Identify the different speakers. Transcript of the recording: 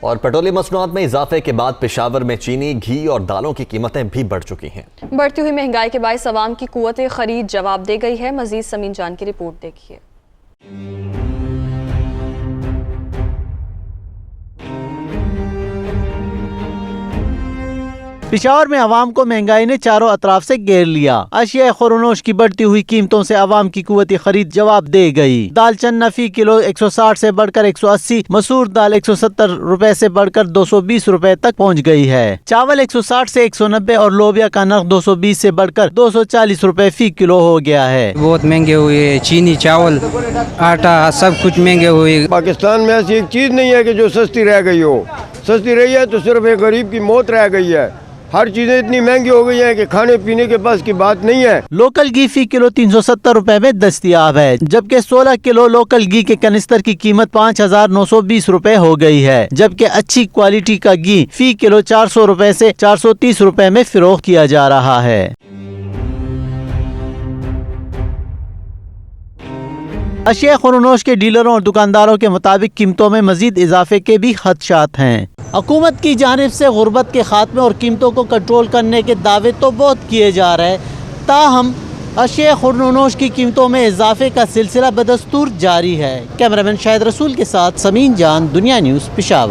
Speaker 1: और पेट्रोलियम मसनूआत में इजाफे के बाद पेशावर में चीनी, घी और दालों की कीमतें भी बढ़ चुकी हैं।
Speaker 2: बढ़ती हुई महंगाई के बायस अवाम की कुव्वत खरीद जवाब दे गई है। मजीद समीन जान की रिपोर्ट देखिए।
Speaker 3: पेशावर में आवाम को महंगाई ने चारों अतराफ से घेर लिया। अशिया खुरनोश की बढ़ती हुई कीमतों से आवाम की कुव्वती खरीद जवाब दे गई। दाल चन्ना फी किलो 160 से बढ़कर 180, मसूर दाल 170 रुपए से बढ़कर 220 रुपए तक पहुंच गई है। चावल 160 से 190 और लोबिया का नर्ख 220 से बढ़कर 240 रुपए फी किलो हो गया है।
Speaker 4: बहुत महंगे हुए, चीनी, चावल, आटा सब कुछ महंगे हुए।
Speaker 5: पाकिस्तान में ऐसी एक चीज नहीं है कि जो सस्ती रह गई हो। सस्ती रही है तो सिर्फ एक गरीब की मौत रह गई है। हर चीजें इतनी महंगी हो गई हैं कि खाने पीने के पास की बात नहीं है। लोकल घी फी किलो 370 रुपए में दस्तयाब है, जबकि 16 किलो लोकल घी के कनिस्तर की कीमत 5920 रुपए हो गई है। जबकि अच्छी क्वालिटी का घी फी किलो 400 रुपए से 430 रुपए में फरोख्त किया जा रहा है। अशिया खुरनोश के डीलरों और दुकानदारों के मुताबिक कीमतों में मजीद इजाफे के भी खदशात हैं। हुकूमत की जानिब से गुर्बत के खात्मे और कीमतों को कंट्रोल करने के दावे तो बहुत किए जा रहे हैं, ताहम अशिया खुरनोश की कीमतों में इजाफे का सिलसिला बदस्तूर जारी है। कैमरामैन शाहिद रसूल के साथ समीन जान, दुनिया न्यूज़, पेशावर।